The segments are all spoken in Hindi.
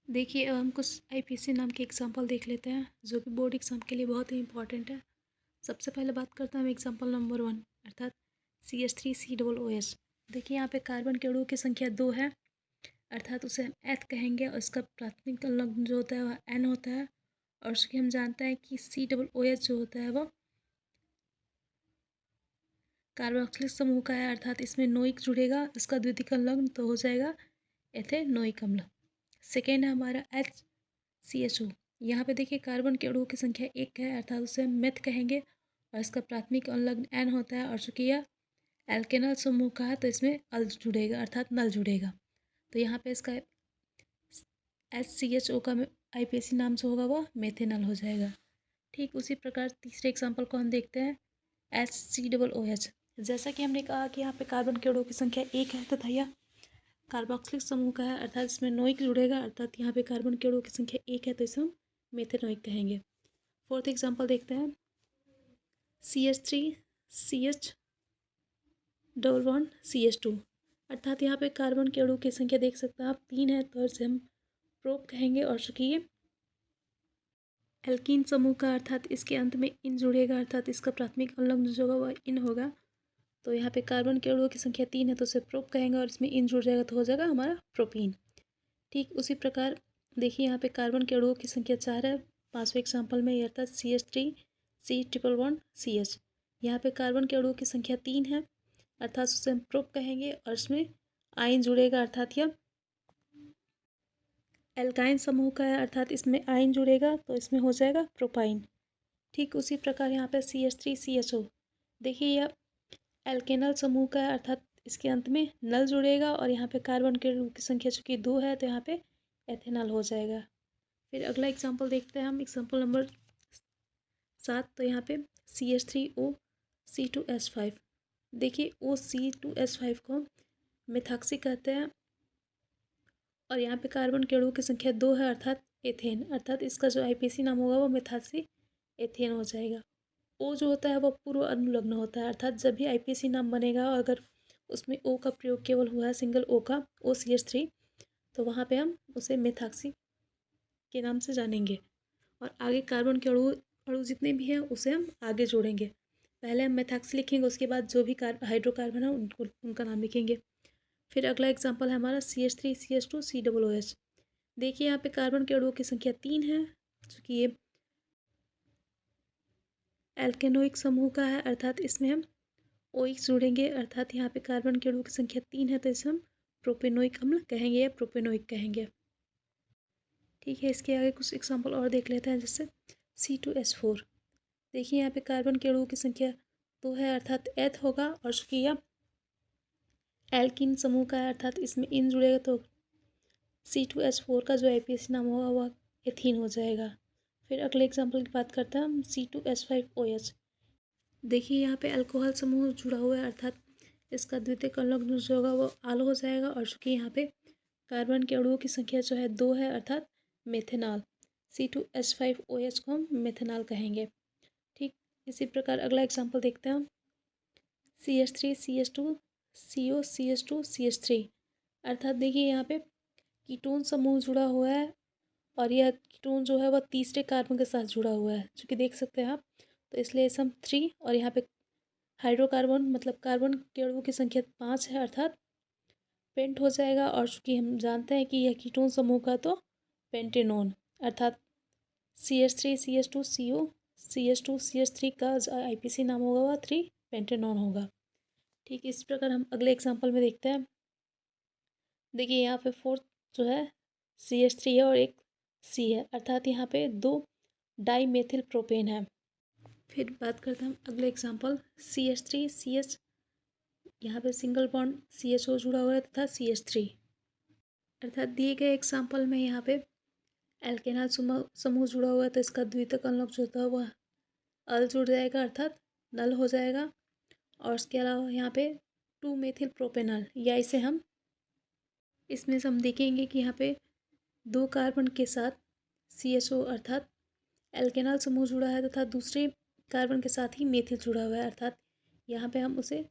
देखिए अब हम कुछ आईपीसी नाम के एग्जांपल देख लेते हैं जो कि बोर्ड एग्जाम के लिए बहुत ही इंपॉर्टेंट है। सबसे पहले बात करते हैं हम एग्जांपल नंबर 1 अर्थात CH3COOH। देखिए यहाँ पे कार्बन के अणुओं की संख्या 2 है अर्थात उसे हम एथ कहेंगे और इसका प्राथमिक संलग्न जो होता है वह N होता है और उसकी हम जानते हैं कि COOH जो होता है वो कार्बोक्सिलिक समूह का है अर्थात इसमें नोइक जुड़ेगा, इसका द्वितीयक संलग्न तो हो जाएगा एथेनोइक अम्ल। सेकेंड है हमारा HCHO। यहाँ पे देखिए कार्बन के अणुओं की संख्या 1 है अर्थात उसे हम मेथ कहेंगे और इसका प्राथमिक संलग्न N होता है और चूंकि यह एल्केनल समूह का है तो इसमें अल जुड़ेगा अर्थात नल जुड़ेगा। तो यहाँ पे इसका HCHO का आईपीसी नाम जो होगा वो मेथेनल हो जाएगा। ठीक उसी प्रकार तीसरे एग्जाम्पल को हम देखते हैं HCOOH। जैसा कि हमने कहा कि यहाँ पे कार्बन के अणुओं की संख्या 1 है तथा यह कार्बोक्सिलिक समूह का है अर्थात इसमें नोइक जुड़ेगा अर्थात यहाँ पे कार्बन के अणुओं की संख्या 1 है तो इसे हम मेथेनोइक कहेंगे। फोर्थ एग्जाम्पल देखते हैं CH3CH11CH2 अर्थात यहाँ पे कार्बन के अणु की संख्या देख सकते हैं आप 3 है तो इसे हम प्रोप कहेंगे और चूंकि ये एल्कीन समूह का अर्थात इसके अंत में इन जुड़ेगा अर्थात इसका प्राथमिक संलग्न जो होगा वह इन होगा। तो यहाँ पे कार्बन के अणुओं की संख्या 3 है तो उसे प्रोप कहेंगे और इसमें इन जुड़ जाएगा तो हो जाएगा हमारा प्रोपीन। ठीक उसी प्रकार देखिए यहाँ पे कार्बन के अणुओं की संख्या 4 है पांचवें एग्जाम्पल में अर्थात CH3C11CH। यहाँ पे कार्बन के अणुओं की संख्या 3 है अर्थात उसे हम प्रोप कहेंगे और इसमें आयन जुड़ेगा अर्थात यह एल्काइन समूह का है अर्थात इसमें आयन जुड़ेगा तो इसमें हो जाएगा प्रोपाइन। ठीक उसी प्रकार यहाँ पे CH3CHO देखिए यह एल्केनल समूह का है अर्थात इसके अंत में नल जुड़ेगा और यहाँ पे कार्बन के अणु की संख्या चूंकि 2 है तो यहाँ पे एथेनॉल हो जाएगा। फिर अगला एग्जाम्पल देखते हैं हम एग्जाम्पल नंबर 7। तो यहाँ पे CH3OC2S5 देखिए OC2S5 को मिथाक्सी कहते हैं और यहाँ पे कार्बन के अणुओं की संख्या 2 है अर्थात एथेन अर्थात इसका जो आईपीसी नाम होगा वो मिथाक्सी एथेन हो जाएगा। ओ जो होता है वो पूर्व अनुलग्न होता है अर्थात जब भी आईपीसी नाम बनेगा और अगर उसमें ओ का प्रयोग केवल हुआ है सिंगल ओ का OCH3 तो वहाँ पे हम उसे मिथाक्सी के नाम से जानेंगे और आगे कार्बन के अणु अणु जितने भी हैं उसे हम आगे जोड़ेंगे। पहले हम मेथाक्सी लिखेंगे उसके बाद जो भी हाइड्रोकार्बन है उनको उनका नाम लिखेंगे। फिर अगला एग्जाम्पल है हमारा CH3CH2COOH। देखिए यहाँ पे कार्बन के अणुओं की संख्या 3 है चूँकि ये एल्केनोइक समूह का है अर्थात इसमें हम ओइक जोड़ेंगे अर्थात यहाँ पे कार्बन के अणुओं की संख्या 3 है तो इसे हम प्रोपेनोइक अम्ल कहेंगे या प्रोपेनोइक कहेंगे। ठीक है इसके आगे कुछ एग्जाम्पल और देख लेते हैं जैसे C2S4। देखिए यहाँ पे कार्बन के अणुओं की संख्या 2 है अर्थात एथ होगा और चूंकि यह एल्किन समूह का है अर्थात इसमें इन जुड़ेगा तो C2H4 का जो आईपीसी नाम होगा वह एथीन हो जाएगा। फिर अगले एग्जाम्पल की बात करते हैं हम C2H5OH। देखिए यहाँ पे अल्कोहल समूह जुड़ा हुआ है अर्थात इसका द्वितीयक संलग्न जो होगा वो आल हो जाएगा और चूंकि यहाँ पे कार्बन के अणुओं की संख्या जो है 2 है अर्थात मेथेनॉल C2H5OH को हम मेथेनॉल कहेंगे। ठीक इसी प्रकार अगला एग्जाम्पल देखते हैं हम CH3CH2COCH2CH3 अर्थात देखिए यहाँ पे कीटोन समूह जुड़ा हुआ है और यह कीटोन जो है वह तीसरे कार्बन के साथ जुड़ा हुआ है चूँकि देख सकते हैं आप तो इसलिए इसे हम 3 और यहाँ पे हाइड्रोकार्बन मतलब कार्बन के अणुओं की संख्या 5 है अर्थात पेंट हो जाएगा और चूँकि हम जानते हैं कि यह कीटोन समूह का तो पेंटेनोन अर्थात CH3CH2CO CH2CH3 का आईपीसी नाम होगा वह 3 पेंटेनोन होगा। ठीक इस प्रकार हम अगले एग्जाम्पल में देखते हैं। देखिए यहाँ पे फोर्थ जो है CH3 है और एक C है अर्थात यहाँ पे 2 डाई मेथिल प्रोपेन है। फिर बात करते हैं हम अगले एग्जाम्पल CH3CH यहाँ पे सिंगल बॉन्ड CHO जुड़ा हुआ है तथा CH3 अर्थात दिए गए एग्जाम्पल में यहाँ पे एल्केनल समूह जुड़ा हुआ है तो इसका द्वितीयक संलग्न जो होता है वह अल जुड़ जाएगा अर्थात नल हो जाएगा और उसके अलावा यहाँ पे 2 मेथिल प्रोपेनल या इसे हम इसमें से हम देखेंगे कि यहाँ पे 2 कार्बन के साथ CHO अर्थात एल्केनल समूह जुड़ा है तथा दूसरे कार्बन के साथ ही मेथिल जुड़ा हुआ है अर्थात यहाँ पे हम उसे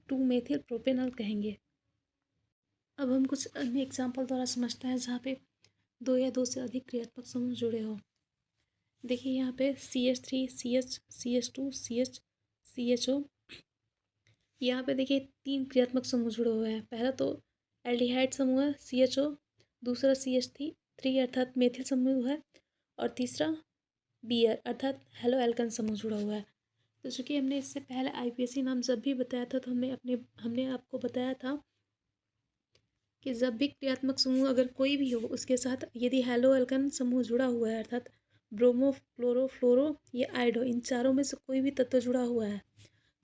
2 मेथिल प्रोपेनल कहेंगे। अब हम कुछ अन्य एग्जाम्पल द्वारा समझते हैं जहाँ पे दो या दो से अधिक क्रियात्मक समूह जुड़े हो। देखिए यहाँ पे CH3, CH, CH2, CH, CHO, यहाँ पे देखिए 3 क्रियात्मक समूह जुड़े हुए हैं। पहला तो एल्डिहाइड समूह है CHO, दूसरा CH3 अर्थात मेथिल समूह है, और तीसरा बीयर अर्थात हेलो एल्कन समूह जुड़ा हुआ है। तो चूँकि हमने इससे पहले IPSC नाम जब भी बताया था तो हमने आपको बताया था कि जब भी क्रियात्मक समूह अगर कोई भी हो उसके साथ यदि हेलो एल्कन समूह जुड़ा हुआ है अर्थात ब्रोमो, क्लोरो, फ्लोरो या आयोडो, इन चारों में से कोई भी तत्व जुड़ा हुआ है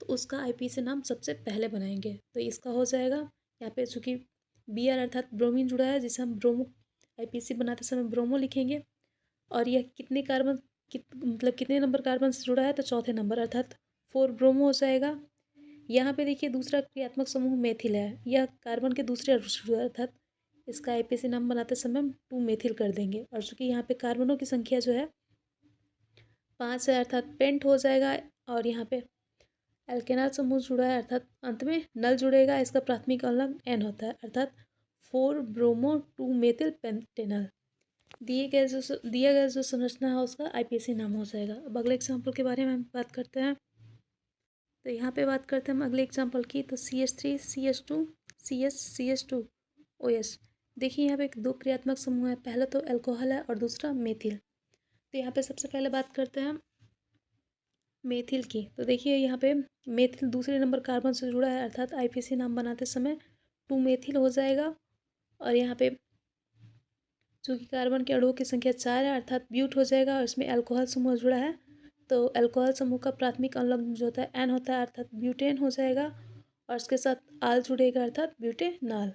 तो उसका IPSC नाम सबसे पहले बनाएंगे। तो इसका हो जाएगा यहाँ पे चूँकि Br अर्थात ब्रोमीन जुड़ा है जिसे हम ब्रोमो IPSC बनाते समय ब्रोमो लिखेंगे, और यह कितने कार्बन मतलब कितने नंबर कार्बन से जुड़ा है तो चौथे नंबर अर्थात 4 ब्रोमो हो जाएगा। यहाँ पे देखिए दूसरा क्रियात्मक समूह मेथिल है, यह कार्बन के दूसरे अणु से जुड़ा है अर्थात इसका IPSC नाम बनाते समय हम 2 मेथिल कर देंगे, और चूँकि यहाँ पे कार्बनों की संख्या जो है 5 है अर्थात पेंट हो जाएगा, और यहाँ पे एल्केनाल समूह जुड़ा है अर्थात अंत में नल जुड़ेगा, इसका प्राथमिक अलग N होता है अर्थात 4 ब्रोमो 2 मेथिल पेंटेनल। दिया गया जो संरचना है उसका IPSC नाम हो जाएगा। अब अगले एग्जाम्पल के बारे में हम बात करते हैं। तो यहाँ पे बात करते हैं हम अगले एग्जाम्पल की। तो CH3, CH2, CH, CH2, OH। देखिए यहाँ पे दो क्रियात्मक समूह है, पहला तो अल्कोहल है और दूसरा मेथिल। तो यहाँ पे सबसे पहले बात करते हैं मेथिल की। तो देखिए यहाँ पे मेथिल दूसरे नंबर कार्बन से जुड़ा है अर्थात IPSC नाम बनाते समय 2 मेथिल हो जाएगा, और यहाँ पे चूँकि कार्बन के अणुओं की संख्या 4 है अर्थात ब्यूट हो जाएगा, और इसमें अल्कोहल समूह जुड़ा है तो अल्कोहल समूह का प्राथमिक अम्ल जो होता है N होता है अर्थात ब्यूटेन हो जाएगा, और इसके साथ आल जुड़ेगा अर्थात ब्यूटेनॉल।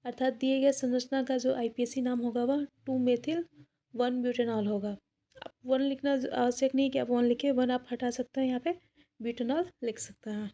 अर्थात दिए गए संरचना का जो IPSC नाम होगा वह 2 मेथिल 1 ब्यूटेनॉल होगा। आप 1 लिखना आवश्यक नहीं कि आप 1 लिखें, 1 आप हटा सकते हैं, यहाँ पे ब्यूटेनॉल लिख सकते हैं।